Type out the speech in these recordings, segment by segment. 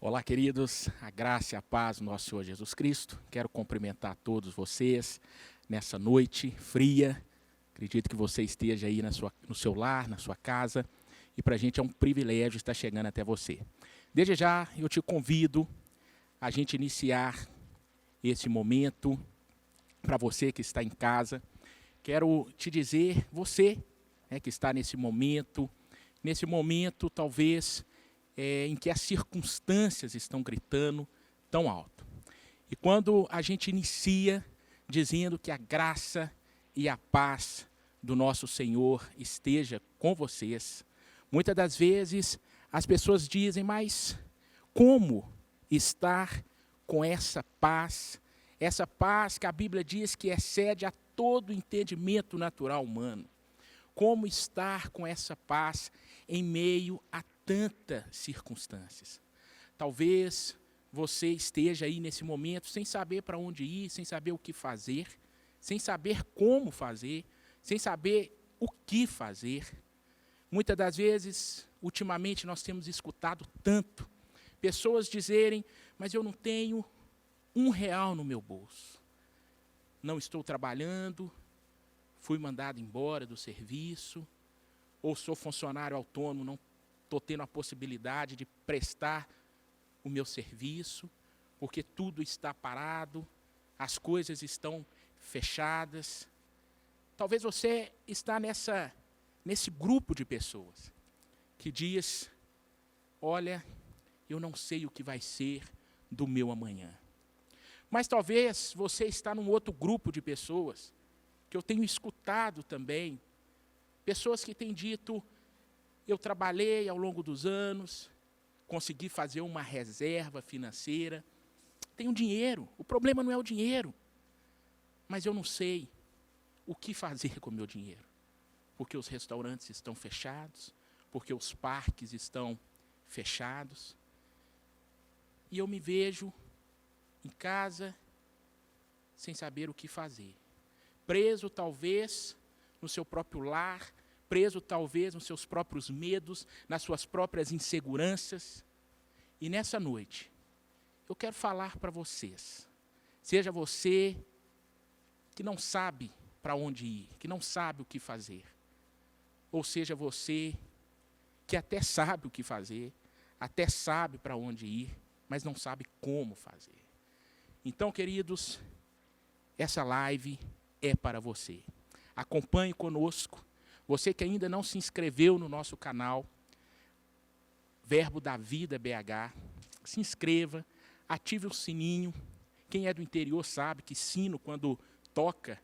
Olá, queridos, a graça e a paz do nosso Senhor Jesus Cristo. Quero cumprimentar todos vocês nessa noite fria. Acredito que você esteja aí no seu lar, na sua casa, e para a gente é um privilégio estar chegando até você. Desde já, eu te convido a gente iniciar esse momento. Para você que está em casa, quero te dizer, você que está nesse momento talvez em que as circunstâncias estão gritando tão alto. E quando a gente inicia dizendo que a graça e a paz do nosso Senhor esteja com vocês, muitas das vezes as pessoas dizem, mas como estar com essa paz que a Bíblia diz que excede a todo entendimento natural humano? Como estar com essa paz em meio a tantas circunstâncias? Talvez você esteja aí nesse momento sem saber para onde ir, sem saber o que fazer, sem saber como fazer, sem saber o que fazer. Muitas das vezes, ultimamente, nós temos escutado tanto pessoas dizerem, mas eu não tenho R$ 1 no meu bolso. Não estou trabalhando, fui mandado embora do serviço, ou sou funcionário autônomo, não estou tendo a possibilidade de prestar o meu serviço, porque tudo está parado, as coisas estão fechadas. Talvez você está nesse grupo de pessoas que diz, olha, eu não sei o que vai ser do meu amanhã. Mas talvez você está num outro grupo de pessoas, que eu tenho escutado também, pessoas que têm dito, eu trabalhei ao longo dos anos, consegui fazer uma reserva financeira, tenho dinheiro, o problema não é o dinheiro, mas eu não sei o que fazer com o meu dinheiro, porque os restaurantes estão fechados, porque os parques estão fechados, e eu me vejo em casa, sem saber o que fazer. Preso, talvez, no seu próprio lar, preso, talvez, nos seus próprios medos, nas suas próprias inseguranças. E nessa noite, eu quero falar para vocês, seja você que não sabe para onde ir, que não sabe o que fazer, ou seja você que até sabe o que fazer, até sabe para onde ir, mas não sabe como fazer. Então, queridos, essa live é para você. Acompanhe conosco. Você que ainda não se inscreveu no nosso canal, Verbo da Vida BH, se inscreva, ative o sininho. Quem é do interior sabe que sino, quando toca,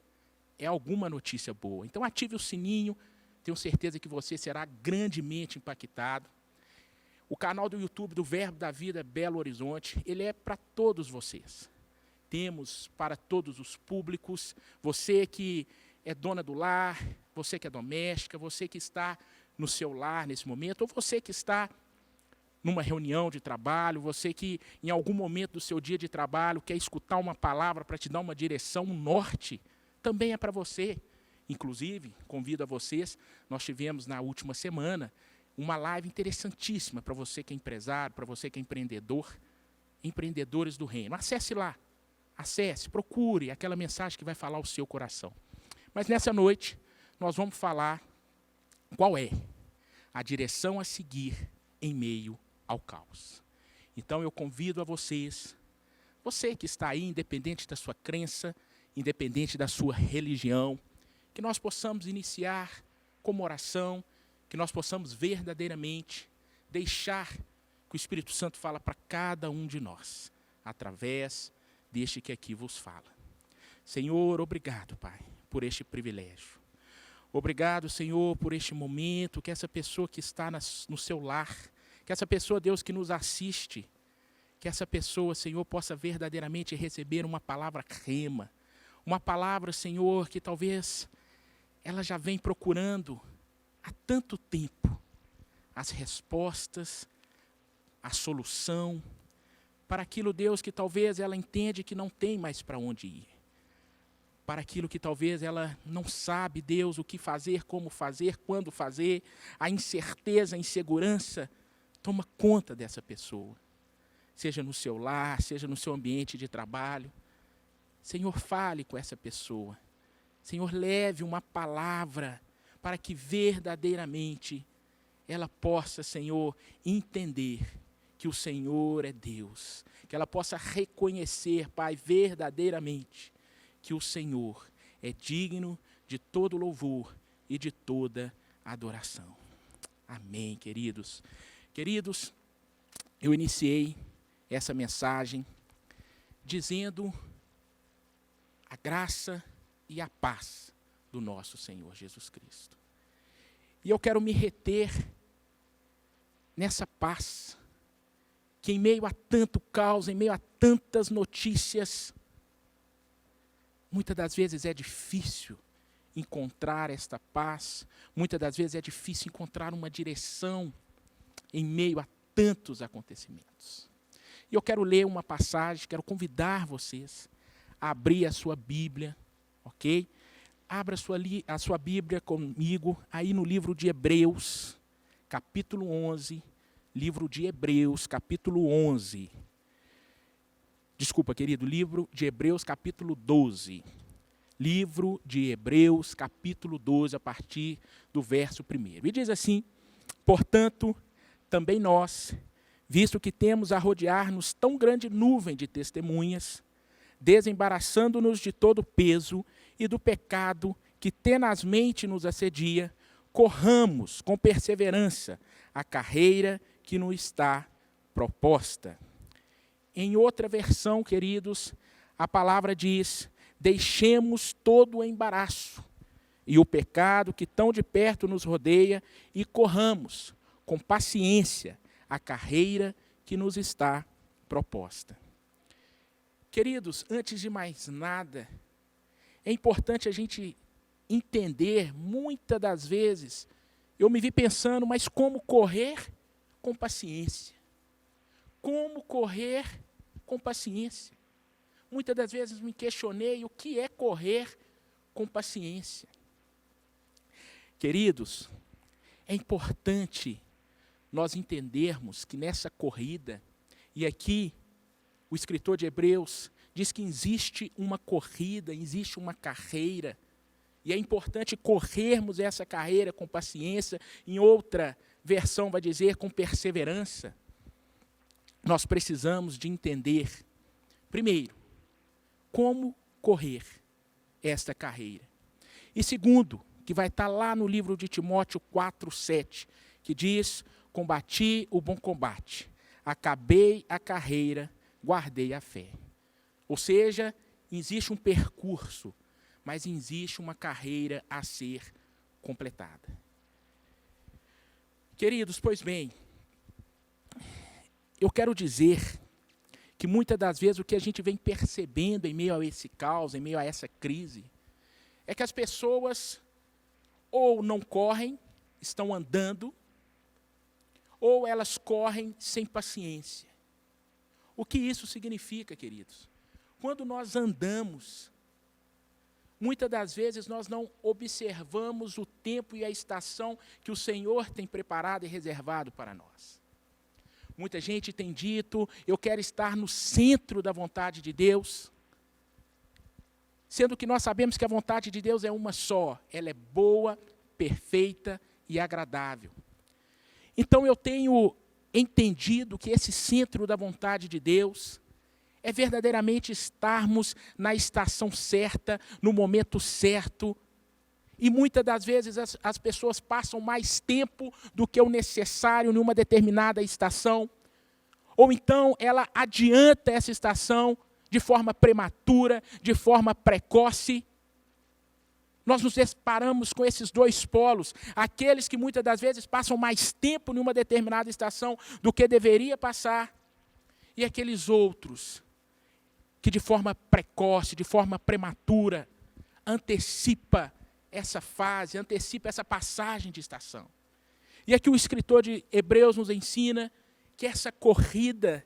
é alguma notícia boa. Então, ative o sininho, tenho certeza que você será grandemente impactado. O canal do YouTube do Verbo da Vida Belo Horizonte, ele é para todos vocês. Temos para todos os públicos, você que é dona do lar, você que é doméstica, você que está no seu lar nesse momento, ou você que está numa reunião de trabalho, você que em algum momento do seu dia de trabalho quer escutar uma palavra para te dar uma direção, um norte, também é para você. Inclusive, convido a vocês, nós tivemos na última semana uma live interessantíssima para você que é empresário, para você que é empreendedor, empreendedores do reino. Acesse lá. Acesse, procure aquela mensagem que vai falar ao seu coração. Mas nessa noite, nós vamos falar qual é a direção a seguir em meio ao caos. Então eu convido a vocês, você que está aí, independente da sua crença, independente da sua religião, que nós possamos iniciar como oração, que nós possamos verdadeiramente deixar que o Espírito Santo fala para cada um de nós, através deste que aqui vos fala. Senhor, obrigado, Pai, por este privilégio. Obrigado, Senhor, por este momento, que essa pessoa que está no seu lar, que essa pessoa, Deus, que nos assiste, que essa pessoa, Senhor, possa verdadeiramente receber uma palavra rema, uma palavra, Senhor, que talvez ela já vem procurando há tanto tempo as respostas, a solução, para aquilo, Deus, que talvez ela entende que não tem mais para onde ir. Para aquilo que talvez ela não sabe, Deus, o que fazer, como fazer, quando fazer. A incerteza, a insegurança toma conta dessa pessoa. seja no seu lar, seja no seu ambiente de trabalho. Senhor, fale com essa pessoa. Senhor, leve uma palavra para que verdadeiramente ela possa, Senhor, entender que o Senhor é Deus. Que ela possa reconhecer, Pai, verdadeiramente que o Senhor é digno de todo louvor e de toda adoração. Amém, queridos. Queridos, eu iniciei essa mensagem dizendo a graça e a paz do nosso Senhor Jesus Cristo. E eu quero me reter nessa paz, que em meio a tanto caos, em meio a tantas notícias, muitas das vezes é difícil encontrar esta paz, muitas das vezes é difícil encontrar uma direção em meio a tantos acontecimentos. E eu quero ler uma passagem, quero convidar vocês a abrir a sua Bíblia, ok? Abra a sua Bíblia comigo, aí no livro de Hebreus, capítulo 11, livro de Hebreus, capítulo 11. Desculpa, querido, livro de Hebreus, capítulo 12. Livro de Hebreus, capítulo 12, a partir do verso 1. E diz assim: portanto, também nós, visto que temos a rodear-nos tão grande nuvem de testemunhas, desembaraçando-nos de todo o peso e do pecado que tenazmente nos assedia, corramos com perseverança a carreira que nos está proposta. Em outra versão, queridos, a palavra diz: deixemos todo o embaraço e o pecado que tão de perto nos rodeia e corramos com paciência a carreira que nos está proposta. Queridos, antes de mais nada, é importante a gente entender, muitas das vezes, eu me vi pensando, mas como correr com paciência? Como correr com paciência? Muitas das vezes me questionei o que é correr com paciência. Queridos, é importante nós entendermos que nessa corrida, e aqui o escritor de Hebreus diz que existe uma corrida, existe uma carreira, e é importante corrermos essa carreira com paciência. Em outra versão vai dizer com perseverança. Nós precisamos de entender, primeiro, como correr esta carreira. E segundo, que vai estar lá no livro de Timóteo 4:7, que diz: combati o bom combate, acabei a carreira, guardei a fé. Ou seja, existe um percurso, mas existe uma carreira a ser completada. Queridos, pois bem, eu quero dizer que muitas das vezes o que a gente vem percebendo em meio a esse caos, em meio a essa crise, é que as pessoas ou não correm, estão andando, ou elas correm sem paciência. O que isso significa, queridos? Quando nós andamos, muitas das vezes nós não observamos o tempo e a estação que o Senhor tem preparado e reservado para nós. Muita gente tem dito: eu quero estar no centro da vontade de Deus, sendo que nós sabemos que a vontade de Deus é uma só, ela é boa, perfeita e agradável. Então eu tenho entendido que esse centro da vontade de Deus é verdadeiramente estarmos na estação certa, no momento certo. E muitas das vezes as pessoas passam mais tempo do que o necessário numa determinada estação. Ou então ela adianta essa estação de forma prematura, de forma precoce. Nós nos deparamos com esses dois polos. Aqueles que muitas das vezes passam mais tempo numa determinada estação do que deveria passar. E aqueles outros que de forma precoce, de forma prematura, antecipa essa fase, antecipa essa passagem de estação. E aqui o escritor de Hebreus nos ensina que essa corrida,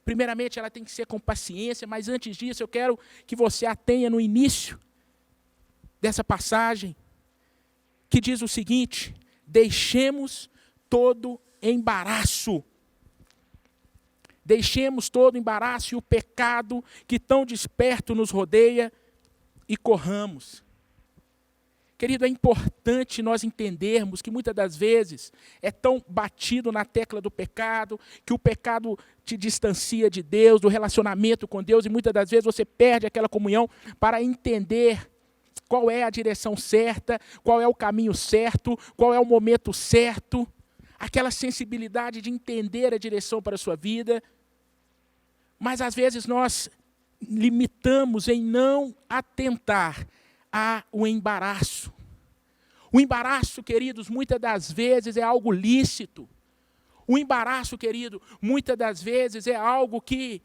primeiramente ela tem que ser com paciência, mas antes disso eu quero que você a tenha no início dessa passagem, que diz o seguinte: deixemos todo embaraço. Deixemos todo o embaraço e o pecado que tão desperto nos rodeia e corramos. Querido, é importante nós entendermos que muitas das vezes é tão batido na tecla do pecado, que o pecado te distancia de Deus, do relacionamento com Deus, e muitas das vezes você perde aquela comunhão para entender qual é a direção certa, qual é o caminho certo, qual é o momento certo, aquela sensibilidade de entender a direção para a sua vida. Mas às vezes nós limitamos em não atentar ao embaraço. O embaraço, queridos, muitas das vezes é algo lícito. O embaraço, querido, muitas das vezes é algo que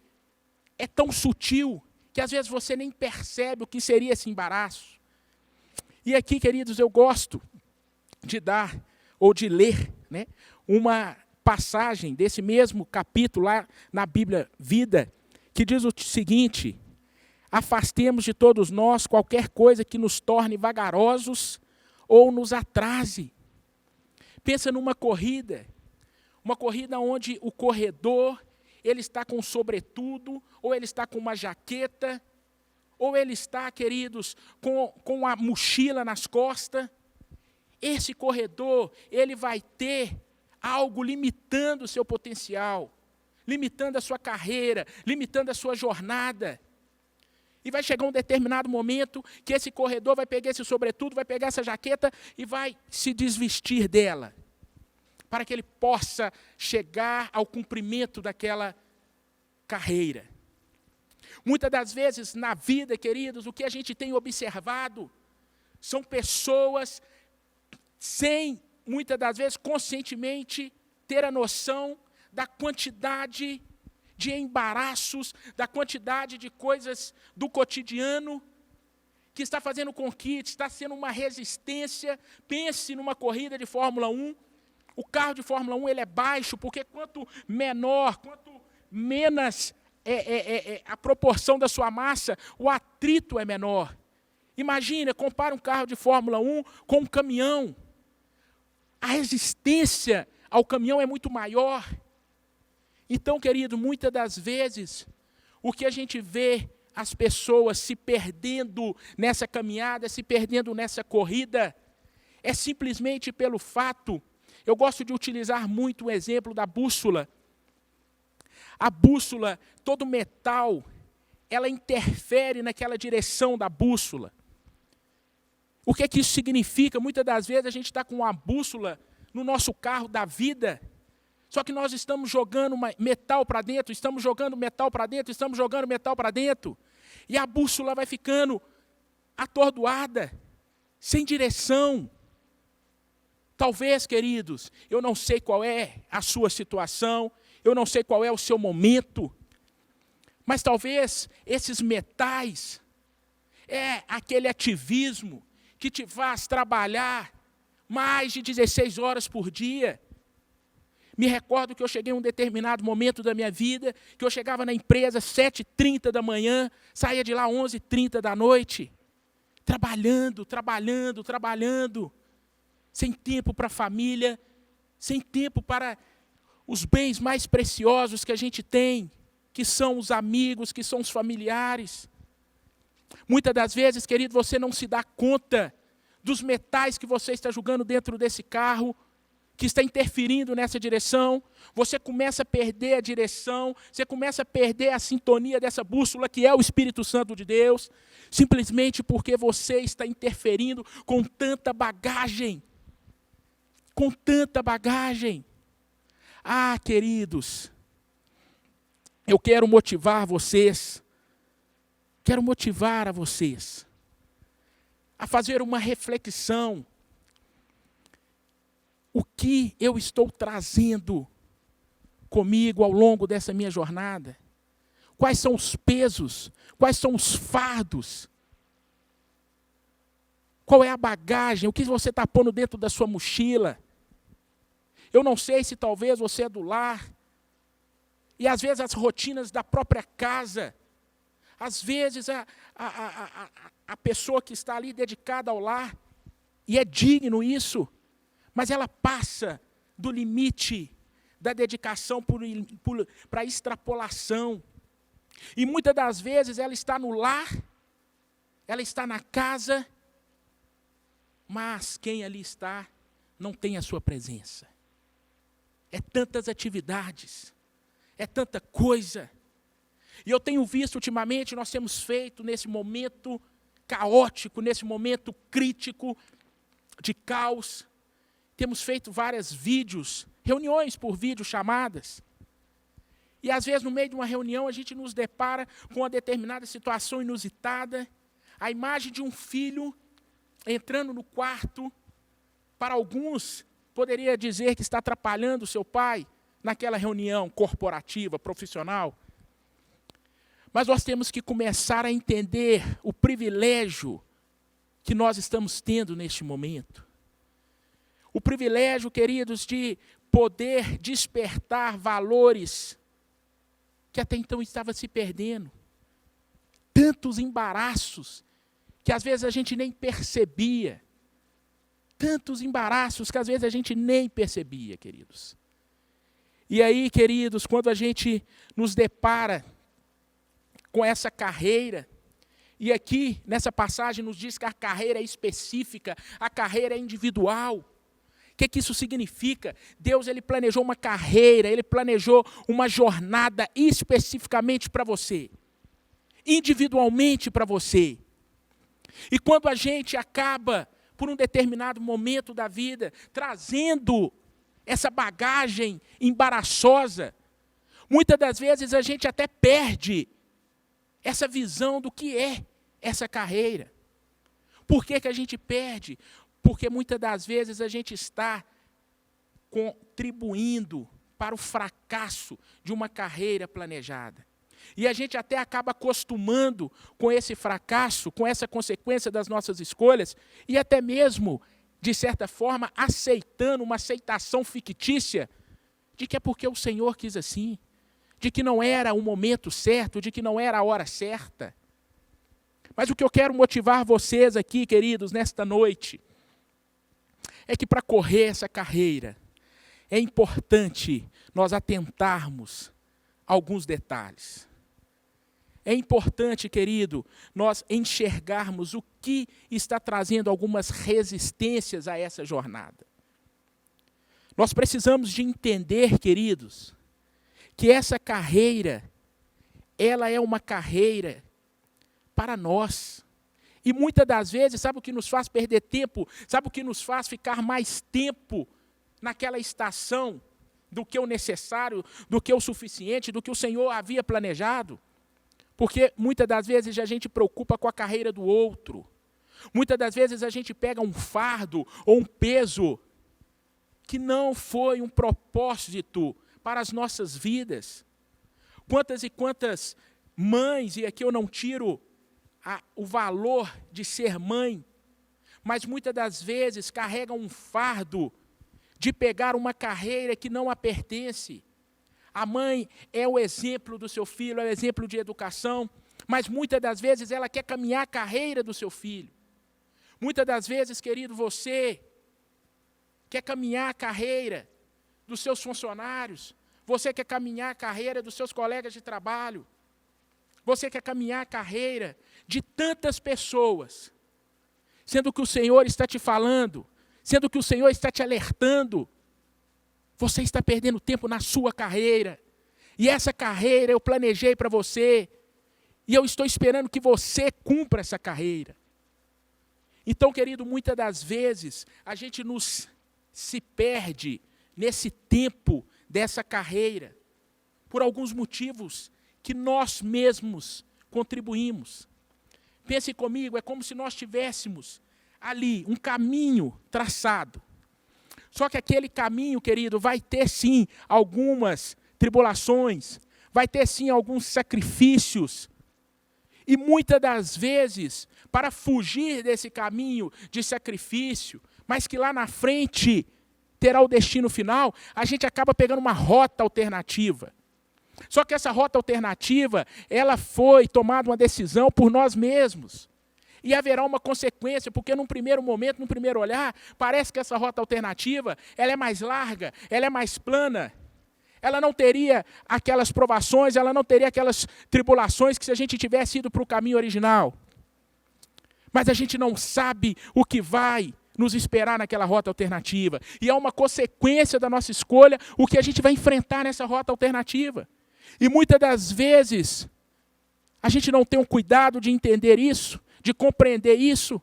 é tão sutil que às vezes você nem percebe o que seria esse embaraço. E aqui, queridos, eu gosto de dar ou de ler, né, uma passagem desse mesmo capítulo lá na Bíblia Vida, que diz o seguinte: afastemos de todos nós qualquer coisa que nos torne vagarosos ou nos atrase. Pensa numa corrida onde o corredor, ele está com sobretudo, ou ele está com uma jaqueta, ou ele está, queridos, com a mochila nas costas. Esse corredor, ele vai ter algo limitando o seu potencial, limitando a sua carreira, limitando a sua jornada. E vai chegar um determinado momento que esse corredor vai pegar esse sobretudo, vai pegar essa jaqueta e vai se desvestir dela, para que ele possa chegar ao cumprimento daquela carreira. Muitas das vezes na vida, queridos, o que a gente tem observado são pessoas sem, muitas das vezes, conscientemente ter a noção da quantidade de embaraços, da quantidade de coisas do cotidiano, que está fazendo com que está sendo uma resistência. Pense numa corrida de Fórmula 1, o carro de Fórmula 1 ele é baixo, porque quanto menor, quanto menos a proporção da sua massa, o atrito é menor. Imagina, compara um carro de Fórmula 1 com um caminhão. A resistência ao caminhão é muito maior. Então, querido, muitas das vezes, o que a gente vê as pessoas se perdendo nessa caminhada, se perdendo nessa corrida, é simplesmente pelo fato, eu gosto de utilizar muito o exemplo da bússola. A bússola, todo metal, ela interfere naquela direção da bússola. O que é que isso significa? Muitas das vezes a gente está com uma bússola no nosso carro da vida, só que nós estamos jogando metal para dentro, estamos jogando metal para dentro, estamos jogando metal para dentro. E a bússola vai ficando atordoada, sem direção. Talvez, queridos, eu não sei qual é a sua situação, eu não sei qual é o seu momento, mas talvez esses metais, aquele ativismo que te faz trabalhar mais de 16 horas por dia. Me recordo que eu cheguei em um determinado momento da minha vida, que eu chegava na empresa às 7h30 da manhã, saía de lá às 11h30 da noite, trabalhando, sem tempo para a família, sem tempo para os bens mais preciosos que a gente tem, que são os amigos, que são os familiares. Muitas das vezes, querido, você não se dá conta dos metais que você está jogando dentro desse carro, que está interferindo nessa direção. Você começa a perder a direção, você começa a perder a sintonia dessa bússola que é o Espírito Santo de Deus, simplesmente porque você está interferindo com tanta bagagem. Com tanta bagagem. Ah, queridos, eu quero motivar vocês, quero motivar a vocês a fazer uma reflexão. O que eu estou trazendo comigo ao longo dessa minha jornada? Quais são os pesos? Quais são os fardos? Qual é a bagagem? O que você está pondo dentro da sua mochila? Eu não sei se talvez você é do lar, e às vezes as rotinas da própria casa, às vezes a pessoa que está ali dedicada ao lar, e é digno isso, mas ela passa do limite da dedicação para a extrapolação. E muitas das vezes ela está no lar, ela está na casa, mas quem ali está não tem a sua presença. É tantas atividades, é tanta coisa. E eu tenho visto ultimamente, nós temos feito nesse momento caótico, nesse momento crítico de caos, temos feito vários vídeos, reuniões por vídeo chamadas. E às vezes no meio de uma reunião a gente nos depara com uma determinada situação inusitada, a imagem de um filho entrando no quarto, para alguns poderia dizer que está atrapalhando o seu pai naquela reunião corporativa, profissional. Mas nós temos que começar a entender o privilégio que nós estamos tendo neste momento. O privilégio, queridos, de poder despertar valores que até então estavam se perdendo. Tantos embaraços que às vezes a gente nem percebia. Tantos embaraços que às vezes a gente nem percebia, queridos. E aí, queridos, quando a gente nos depara com essa carreira, e aqui nessa passagem nos diz que a carreira é específica, a carreira é individual. O que isso significa? Deus ele planejou uma carreira, ele planejou uma jornada especificamente para você, individualmente para você. E quando a gente acaba, por um determinado momento da vida, trazendo essa bagagem embaraçosa, muitas das vezes a gente até perde essa visão do que é essa carreira. Por que a gente perde? Porque muitas das vezes a gente está contribuindo para o fracasso de uma carreira planejada. E a gente até acaba acostumando com esse fracasso, com essa consequência das nossas escolhas, e até mesmo, de certa forma, aceitando uma aceitação fictícia de que é porque o Senhor quis assim, de que não era o momento certo, de que não era a hora certa. Mas o que eu quero motivar vocês aqui, queridos, nesta noite, é que para correr essa carreira, é importante nós atentarmos a alguns detalhes. É importante, querido, nós enxergarmos o que está trazendo algumas resistências a essa jornada. Nós precisamos de entender, queridos, que essa carreira, ela é uma carreira para nós. E muitas das vezes, sabe o que nos faz perder tempo? Sabe o que nos faz ficar mais tempo naquela estação do que o necessário, do que o suficiente, do que o Senhor havia planejado? Porque muitas das vezes a gente preocupa com a carreira do outro. Muitas das vezes a gente pega um fardo ou um peso que não foi um propósito para as nossas vidas. Quantas e quantas mães, e aqui eu não tiro o valor de ser mãe, mas muitas das vezes carregam um fardo de pegar uma carreira que não a pertence. A mãe é o exemplo do seu filho, é o exemplo de educação, mas muitas das vezes ela quer caminhar a carreira do seu filho. Muitas das vezes, querido, você quer caminhar a carreira dos seus funcionários, você quer caminhar a carreira dos seus colegas de trabalho, você quer caminhar a carreira de tantas pessoas, sendo que o Senhor está te falando, sendo que o Senhor está te alertando, você está perdendo tempo na sua carreira, e essa carreira eu planejei para você, e eu estou esperando que você cumpra essa carreira. Então, querido, muitas das vezes a gente se perde nesse tempo dessa carreira, por alguns motivos que nós mesmos contribuímos. Pense comigo, é como se nós tivéssemos ali um caminho traçado. Só que aquele caminho, querido, vai ter sim algumas tribulações, vai ter sim alguns sacrifícios. E muitas das vezes, para fugir desse caminho de sacrifício, mas que lá na frente terá o destino final, a gente acaba pegando uma rota alternativa. Só que essa rota alternativa, ela foi tomada uma decisão por nós mesmos. E haverá uma consequência, porque num primeiro momento, num primeiro olhar, parece que essa rota alternativa, ela é mais larga, ela é mais plana. ela não teria aquelas provações, ela não teria aquelas tribulações que se a gente tivesse ido para o caminho original. Mas a gente não sabe o que vai nos esperar naquela rota alternativa. E é uma consequência da nossa escolha o que a gente vai enfrentar nessa rota alternativa. E muitas das vezes, a gente não tem um cuidado de entender isso, de compreender isso.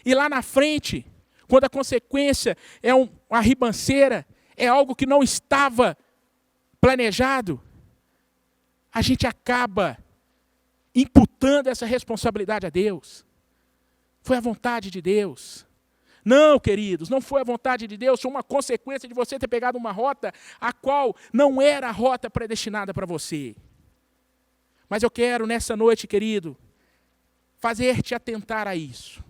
E lá na frente, quando a consequência é uma ribanceira, é algo que não estava planejado, a gente acaba imputando essa responsabilidade a Deus. Foi a vontade de Deus. Não, queridos, não foi a vontade de Deus, foi uma consequência de você ter pegado uma rota a qual não era a rota predestinada para você. Mas eu quero nessa noite, querido, fazer-te atentar a isso.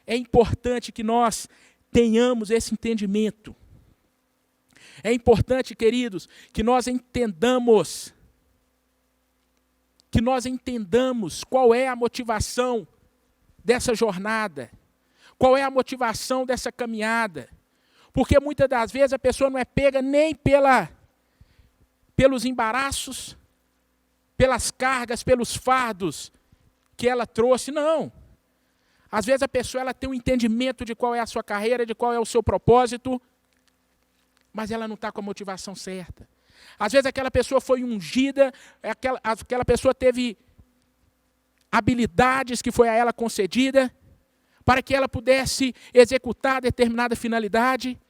É importante que nós tenhamos esse entendimento. É importante, queridos, que nós entendamos qual é a motivação dessa jornada, qual é a motivação dessa caminhada. Porque muitas das vezes a pessoa não é pega nem pelos embaraços, pelas cargas, pelos fardos que ela trouxe, não. Às vezes a pessoa ela tem um entendimento de qual é a sua carreira, de qual é o seu propósito, mas ela não está com a motivação certa. Às vezes aquela pessoa foi ungida, aquela pessoa teve habilidades que foi a ela concedida, para que ela pudesse executar determinada finalidade,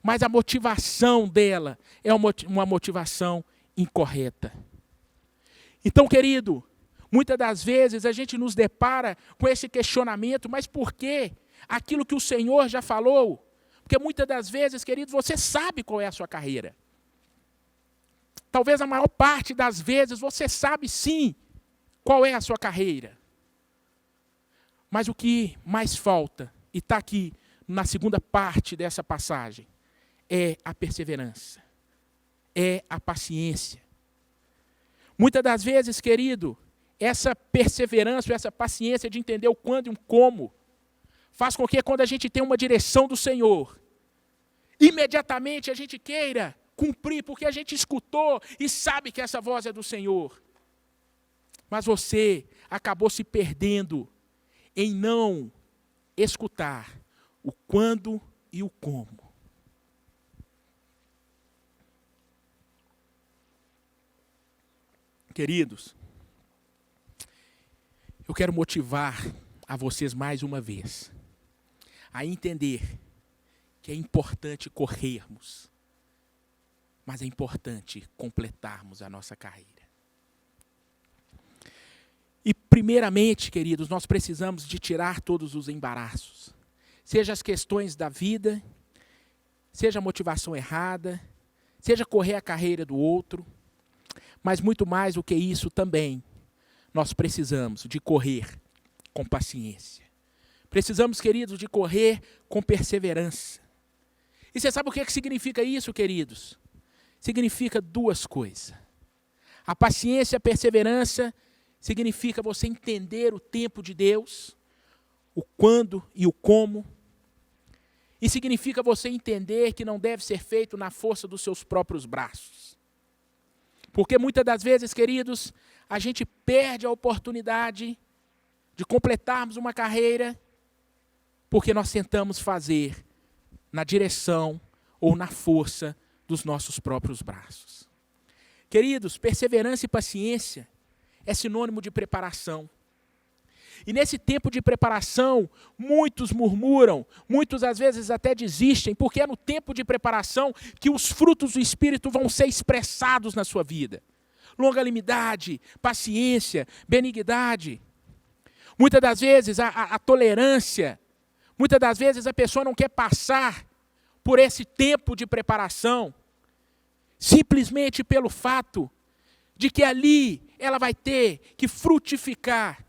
mas a motivação dela é uma motivação incorreta. Então, querido, muitas das vezes a gente nos depara com esse questionamento, mas por quê? Aquilo que o Senhor já falou. Porque muitas das vezes, querido, você sabe qual é a sua carreira. Talvez a maior parte das vezes você sabe sim qual é a sua carreira. Mas o que mais falta, e está aqui na segunda parte dessa passagem, é a perseverança, é a paciência. Muitas das vezes, querido, essa perseverança, essa paciência de entender o quando e o como, faz com que quando a gente tem uma direção do Senhor, imediatamente a gente queira cumprir, porque a gente escutou e sabe que essa voz é do Senhor. Mas você acabou se perdendo em não escutar o quando e o como. Queridos, eu quero motivar a vocês mais uma vez a entender que é importante corrermos, mas é importante completarmos a nossa carreira. E primeiramente, queridos, nós precisamos de tirar todos os embaraços, seja as questões da vida, seja a motivação errada, seja correr a carreira do outro, mas muito mais do que isso também, nós precisamos de correr com paciência. Precisamos, queridos, de correr com perseverança. E você sabe o que significa isso, queridos? Significa duas coisas. A paciência e a perseverança significa você entender o tempo de Deus, o quando e o como. E significa você entender que não deve ser feito na força dos seus próprios braços. Porque muitas das vezes, queridos, a gente perde a oportunidade de completarmos uma carreira porque nós tentamos fazer na direção ou na força dos nossos próprios braços. Queridos, perseverança e paciência é sinônimo de preparação. E nesse tempo de preparação, muitos murmuram, muitos às vezes até desistem, porque é no tempo de preparação que os frutos do Espírito vão ser expressados na sua vida. Longanimidade, paciência, benignidade. Muitas das vezes a tolerância, muitas das vezes a pessoa não quer passar por esse tempo de preparação, simplesmente pelo fato de que ali ela vai ter que frutificar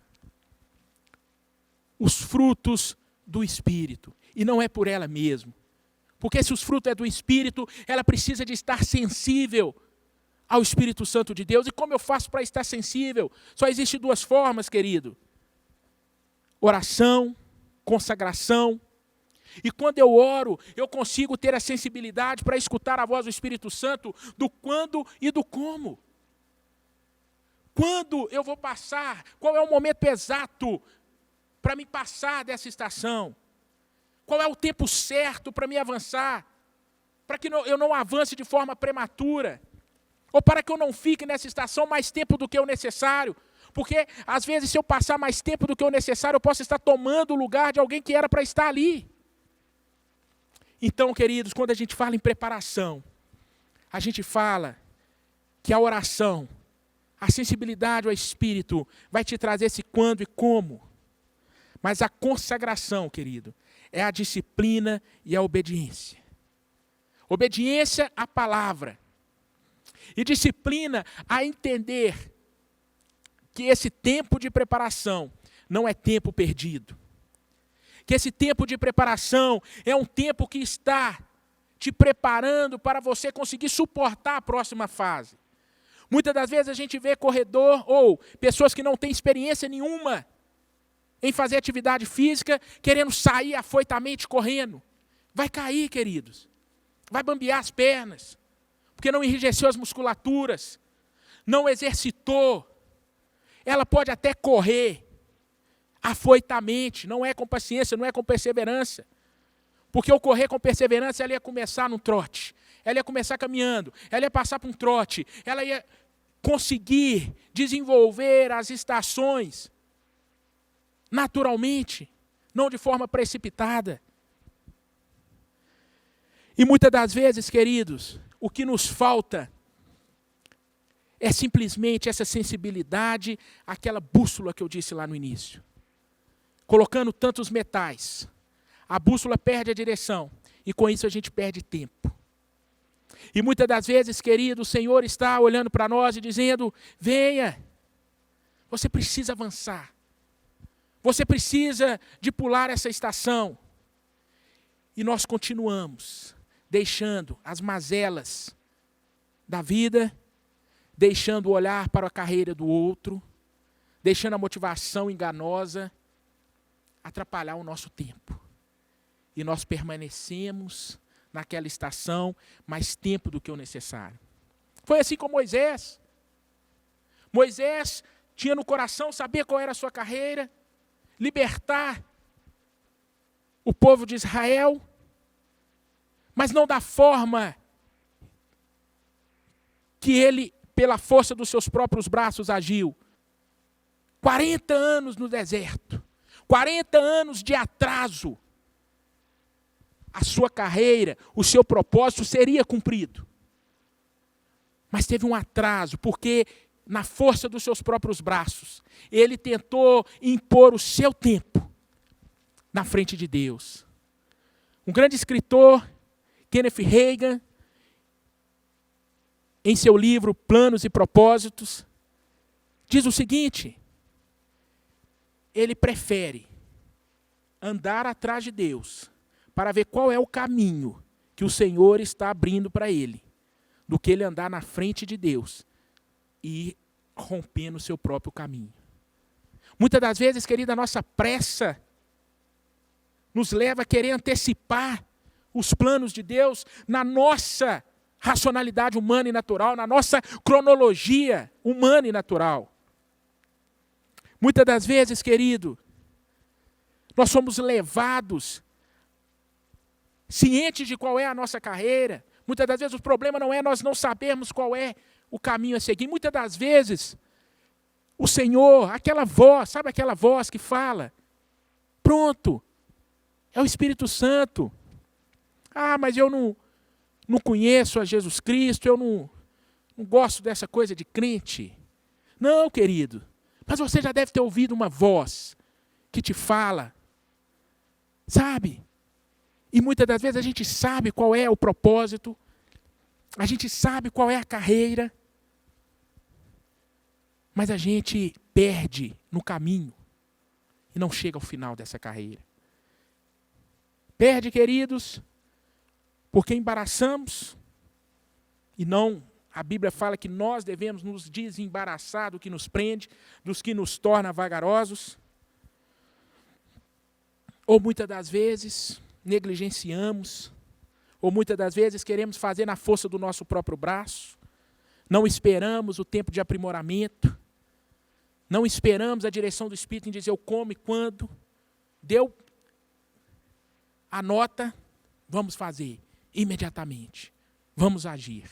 os frutos do Espírito. E não é por ela mesma. Porque se os frutos é do Espírito, ela precisa de estar sensível ao Espírito Santo de Deus. E como eu faço para estar sensível? Só existem duas formas, querido. Oração, consagração. E quando eu oro, eu consigo ter a sensibilidade para escutar a voz do Espírito Santo do quando e do como. Quando eu vou passar? Qual é o momento exato para me passar dessa estação? Qual é o tempo certo para me avançar? Para que eu não avance de forma prematura? Ou para que eu não fique nessa estação mais tempo do que o necessário? Porque, às vezes, se eu passar mais tempo do que o necessário, eu posso estar tomando o lugar de alguém que era para estar ali. Então, queridos, quando a gente fala em preparação, a gente fala que a oração, a sensibilidade ao Espírito vai te trazer esse quando e como. Mas a consagração, querido, é a disciplina e a obediência. Obediência à palavra. E disciplina a entender que esse tempo de preparação não é tempo perdido. Que esse tempo de preparação é um tempo que está te preparando para você conseguir suportar a próxima fase. Muitas das vezes a gente vê corredor ou pessoas que não têm experiência nenhuma em fazer atividade física, querendo sair afoitamente correndo. Vai cair, queridos. Vai bambear as pernas, porque não enrijeceu as musculaturas, não exercitou. Ela pode até correr afoitamente, não é com paciência, não é com perseverança. Porque o correr com perseverança, ela ia começar num trote, ela ia começar caminhando, ela ia passar por um trote, ela ia conseguir desenvolver as estações naturalmente, não de forma precipitada. E muitas das vezes, queridos, o que nos falta é simplesmente essa sensibilidade, aquela bússola que eu disse lá no início. Colocando tantos metais, a bússola perde a direção, e com isso a gente perde tempo. E muitas das vezes, querido, o Senhor está olhando para nós e dizendo, venha, você precisa avançar. Você precisa de pular essa estação. E nós continuamos deixando as mazelas da vida, deixando o olhar para a carreira do outro, deixando a motivação enganosa atrapalhar o nosso tempo. E nós permanecemos naquela estação mais tempo do que o necessário. Foi assim com Moisés. Moisés tinha no coração saber qual era a sua carreira, libertar o povo de Israel, mas não da forma que ele, pela força dos seus próprios braços, agiu. 40 anos no deserto, 40 anos de atraso. A sua carreira, o seu propósito seria cumprido. Mas teve um atraso, porque na força dos seus próprios braços, ele tentou impor o seu tempo na frente de Deus. Um grande escritor, Kenneth Hagin, em seu livro Planos e Propósitos, diz o seguinte: ele prefere andar atrás de Deus para ver qual é o caminho que o Senhor está abrindo para ele, do que ele andar na frente de Deus e ir rompendo o seu próprio caminho. Muitas das vezes, querida, a nossa pressa nos leva a querer antecipar os planos de Deus na nossa racionalidade humana e natural, na nossa cronologia humana e natural. Muitas das vezes, querido, nós somos levados cientes de qual é a nossa carreira. Muitas das vezes o problema não é nós não sabermos qual é o caminho a seguir. Muitas das vezes o Senhor, aquela voz, sabe aquela voz que fala? Pronto, é o Espírito Santo. Ah, mas eu não conheço a Jesus Cristo, eu não gosto dessa coisa de crente. Não, querido, mas você já deve ter ouvido uma voz que te fala, sabe? E muitas das vezes a gente sabe qual é o propósito, a gente sabe qual é a carreira, mas a gente perde no caminho e não chega ao final dessa carreira. Perde, queridos, porque embaraçamos, e não, a Bíblia fala que nós devemos nos desembaraçar do que nos prende, dos que nos torna vagarosos. Ou muitas das vezes negligenciamos, ou muitas das vezes queremos fazer na força do nosso próprio braço, não esperamos o tempo de aprimoramento, não esperamos a direção do Espírito em dizer eu como e quando, deu a nota, vamos fazer imediatamente, vamos agir.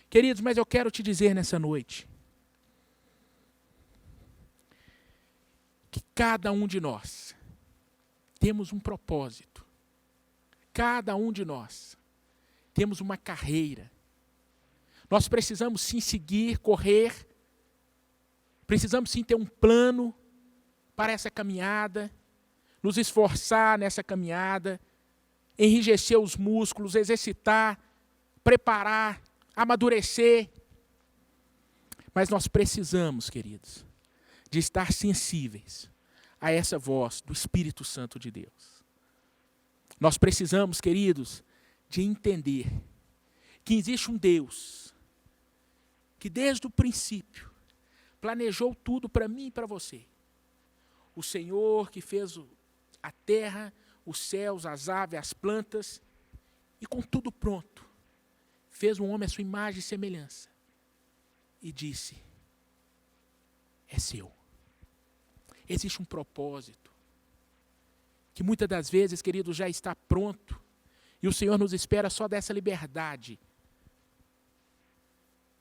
Queridos, mas eu quero te dizer nessa noite, que cada um de nós temos um propósito. Cada um de nós temos uma carreira. Nós precisamos sim seguir, correr. Precisamos sim ter um plano para essa caminhada. Nos esforçar nessa caminhada. Enrijecer os músculos, exercitar, preparar, amadurecer. Mas nós precisamos, queridos, de estar sensíveis a essa voz do Espírito Santo de Deus. Nós precisamos, queridos, de entender que existe um Deus que desde o princípio planejou tudo para mim e para você. O Senhor que fez a terra, os céus, as aves, as plantas, e com tudo pronto, fez um homem à sua imagem e semelhança e disse, é seu. Existe um propósito, que muitas das vezes, queridos, já está pronto, e o Senhor nos espera só dessa liberdade,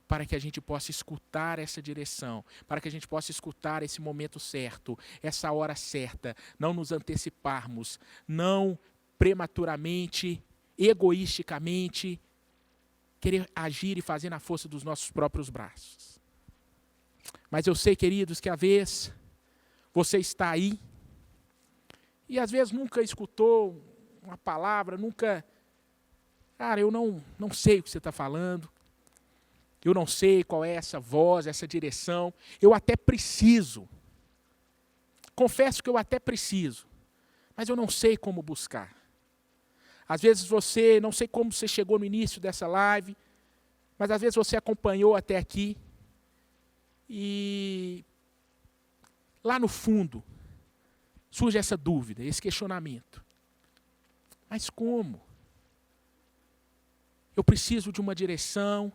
para que a gente possa escutar essa direção, para que a gente possa escutar esse momento certo, essa hora certa, não nos anteciparmos, não prematuramente, egoisticamente, querer agir e fazer na força dos nossos próprios braços. Mas eu sei, queridos, que às vezes você está aí e às vezes nunca escutou uma palavra, nunca... Cara, eu não sei o que você está falando. Eu não sei qual é essa voz, essa direção. Eu até preciso. Confesso que eu até preciso. Mas eu não sei como buscar. Às vezes você, não sei como você chegou no início dessa live, mas às vezes você acompanhou até aqui e lá no fundo surge essa dúvida, esse questionamento. Mas como? Eu preciso de uma direção,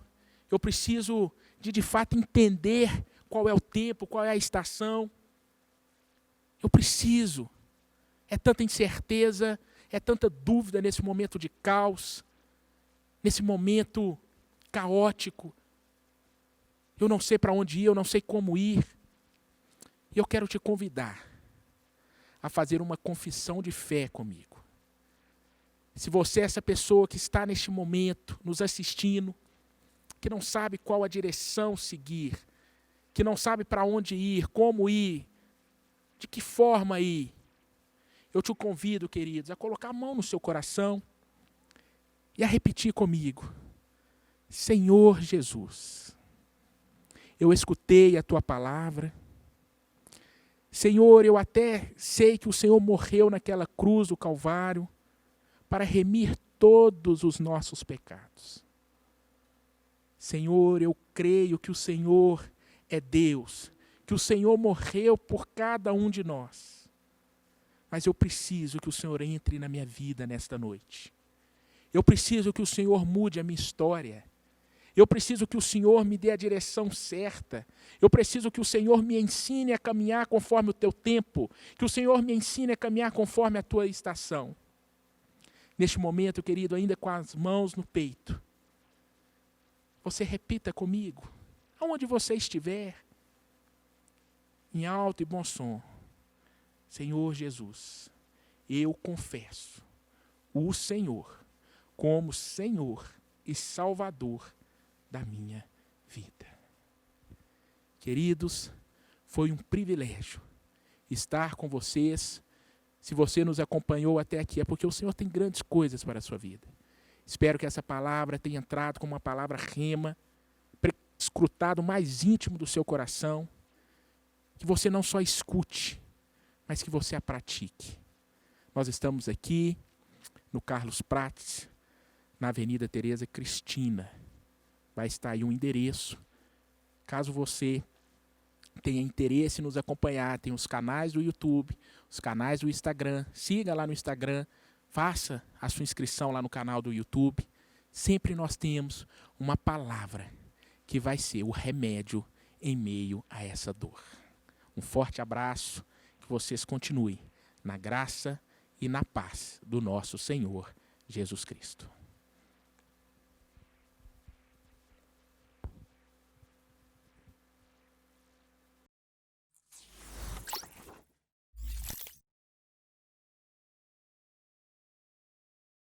eu preciso de fato entender qual é o tempo, qual é a estação. Eu preciso. É tanta incerteza, é tanta dúvida nesse momento de caos, nesse momento caótico. Eu não sei para onde ir, eu não sei como ir. E eu quero te convidar a fazer uma confissão de fé comigo. Se você é essa pessoa que está neste momento nos assistindo, que não sabe qual a direção seguir, que não sabe para onde ir, como ir, de que forma ir, eu te convido, queridos, a colocar a mão no seu coração e a repetir comigo. Senhor Jesus, eu escutei a tua palavra. Senhor, eu até sei que o Senhor morreu naquela cruz do Calvário para remir todos os nossos pecados. Senhor, eu creio que o Senhor é Deus, que o Senhor morreu por cada um de nós. Mas eu preciso que o Senhor entre na minha vida nesta noite. Eu preciso que o Senhor mude a minha história. Eu preciso que o Senhor me dê a direção certa. Eu preciso que o Senhor me ensine a caminhar conforme o teu tempo. Que o Senhor me ensine a caminhar conforme a tua estação. Neste momento, querido, ainda com as mãos no peito, você repita comigo, aonde você estiver, em alto e bom som. Senhor Jesus, eu confesso o Senhor como Senhor e Salvador da minha vida. Queridos, foi um privilégio estar com vocês. Se você nos acompanhou até aqui, é porque o Senhor tem grandes coisas para a sua vida. Espero que essa palavra tenha entrado como uma palavra rema, escrutado mais íntimo do seu coração, que você não só escute, mas que você a pratique. Nós estamos aqui no Carlos Prates, na Avenida Tereza Cristina. Vai estar aí um endereço. Caso você tenha interesse em nos acompanhar, tem os canais do YouTube, os canais do Instagram. Siga lá no Instagram, faça a sua inscrição lá no canal do YouTube. Sempre nós temos uma palavra que vai ser o remédio em meio a essa dor. Um forte abraço, que vocês continuem na graça e na paz do nosso Senhor Jesus Cristo.